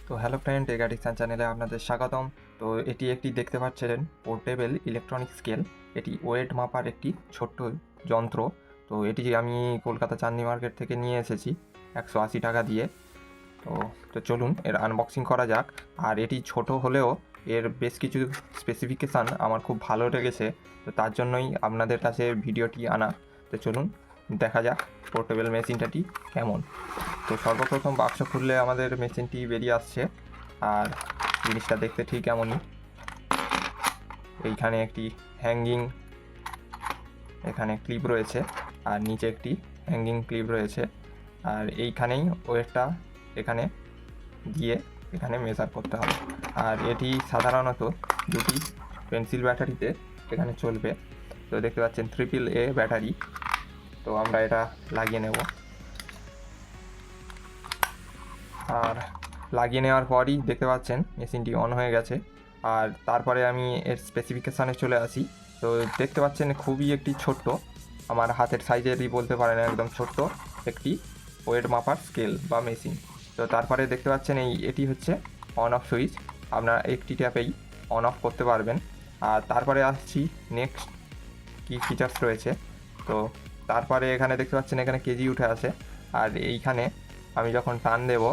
তো hello friend, take addiction চ্যানেলে আপনাদের স্বাগতম। তো এটি একটি দেখতে পাচ্ছেন পোর্টেবল ইলেকট্রনিক স্কেল। এটি ওয়েট মাপার একটি ছোট্ট যন্ত্র। তো এটি আমি কলকাতা চাঁদনি মার্কেট থেকে নিয়ে এসেছি 180 টাকা দিয়ে। তো তো চলুন এর আনবক্সিং করা যাক। আর এটি ছোট হলেও এর বেশ কিছু স্পেসিফিকেশান আমার খুব ভালো লেগেছে, তো তার জন্যই আপনাদের কাছে ভিডিওটি আনা। তো চলুন দেখা যাক পোর্টেবল মেশিনটাটি কেমন। তো সর্বপ্রথম বাক্স খুললে আমাদের মেশিনটি বেরিয়ে আসছে, আর জিনিসটা দেখতে ঠিক এমনই। এইখানে একটি হ্যাঙ্গিং এখানে ক্লিপ রয়েছে, আর নিচে একটি হ্যাঙ্গিং ক্লিপ রয়েছে, আর এইখানেই ওয়েটটা এখানে দিয়ে এখানে মেজার করতে হবে। আর এটি সাধারণত দুটি পেন্সিল ব্যাটারিতে এখানে চলবে। তো দেখতে পাচ্ছেন AAA ব্যাটারি। তো আমরা এটা লাগিয়ে নেব, আর লাগিয়ে নেওয়ার পরই দেখতে পাচ্ছেন মেশিনটি অন হয়ে গেছে। আর তারপরে আমি এর স্পেসিফিকেশানে চলে আসি। তো দেখতে পাচ্ছেন খুবই একটি ছোট্ট, আমার হাতের সাইজেরই বলতে পারেন, একদম ছোট্ট একটি ওয়েট মাপার স্কেল বা মেশিন। তো তারপরে দেখতে পাচ্ছেন এটি হচ্ছে অন অফ সুইচ, আপনারা একটি ট্যাপেই অন অফ করতে পারবেন। আর তারপরে আসছি নেক্সট কী ফিচার্স রয়েছে। তো তারপরে এখানে দেখতে পাচ্ছেন এখানে কেজি উঠে আছে, আর এইখানে আমি যখন টান দেব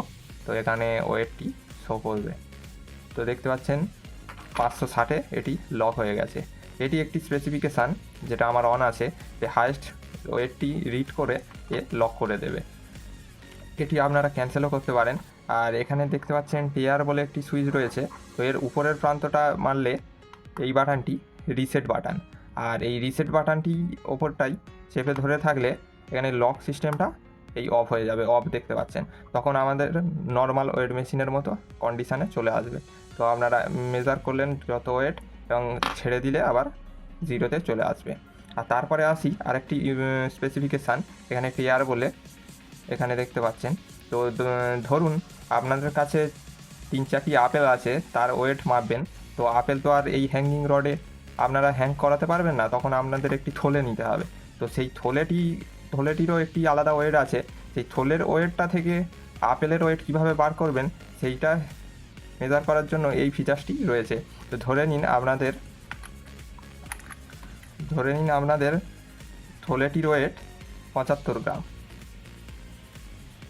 তো এখানে ওয়েটটি শো করবে। তো দেখতে পাচ্ছেন 560-এ এটি লক হয়ে গেছে। এটি একটি স্পেসিফিকেশান যেটা আমার অন আছে, যে হায়েস্ট ওয়েটটি রিড করে এ লক করে দেবে। এটি আপনারা ক্যান্সেলও করতে পারেন। আর এখানে দেখতে পাচ্ছেন টিয়ার বলে একটি সুইচ রয়েছে। তো এর উপরের প্রান্তটা মারলে এই বাটনটি রিসেট বাটন, আর এই রিসেট বাটনটি ওপরটাই চেপে ধরে থাকলে এখানে লক সিস্টেমটা এই অফ হয়ে যাবে, অফ দেখতে পাচ্ছেন। তখন আমাদের নর্মাল ওয়েট মেশিনের মতো কন্ডিশানে চলে আসবে। তো আপনারা মেজার করলেন যত ওয়েট এবং ছেড়ে দিলে আবার জিরোতে চলে আসবে। আর তারপরে আসি আরেকটি স্পেসিফিকেশান, এখানে টিয়ার বলে এখানে দেখতে পাচ্ছেন। তো ধরুন আপনাদের কাছে 3-4টি আপেল আছে, তার ওয়েট মাপবেন। তো আপেল তো আর এই হ্যাঙ্গিং রডে আপনারা হ্যাং করাতে পারবেন না, তখন আপনাদের একটি থলে নিতে হবে। তো সেই থলেটিরও একটি আলাদা ওয়েট আছে। সেই থলের ওয়েটটা থেকে আপেলের ওয়েট কীভাবে বার করবেন সেইটা মেজার করার জন্য এই ফিচার্সটি রয়েছে। তো ধরে নিন আপনাদের থলেটির ওয়েট 75 গ্রাম,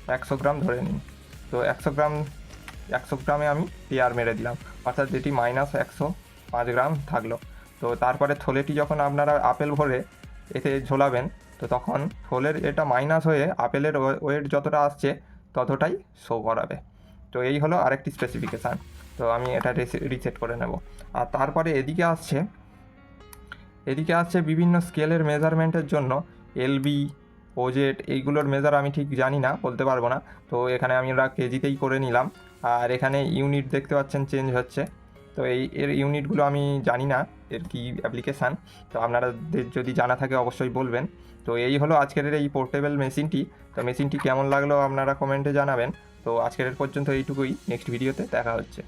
100 গ্রাম ধরে নিন। তো 100 গ্রামে আমি টিয়ার মেরে দিলাম, অর্থাৎ যেটি -105 গ্রাম থাকলো। তো তারপরে থলেটি যখন আপনারা আপেল ভরে এতে ঝোলাবেন, তো তখন থলের এটা মাইনাস হয়ে আপেলের ওয়েট যতটা আসছে ততটাই শো করাবে। তো এই হলো আরেকটি স্পেসিফিকেশান। তো আমি এটা রিসেট করে নেব। আর তারপরে এদিকে আসছে বিভিন্ন স্কেলের মেজারমেন্টের জন্য এলবি, ওজেড, এইগুলোর মেজার আমি ঠিক জানি না, বলতে পারবো না। তো এখানে আমরা কেজিতেই করে নিলাম। আর এখানে ইউনিট দেখতে পাচ্ছেন চেঞ্জ হচ্ছে। তো এর ইউনিটগুলো আমি জানি না এর কী অ্যাপ্লিকেশান। তো আপনাদের যদি জানা থাকে অবশ্যই বলবেন। তো এই হলো আজকের এই পোর্টেবল মেশিনটি। তো মেশিনটি কেমন লাগলো আপনারা কমেন্টে জানাবেন। তো আজকের পর্যন্ত এইটুকুই, নেক্সট ভিডিওতে দেখা হচ্ছে।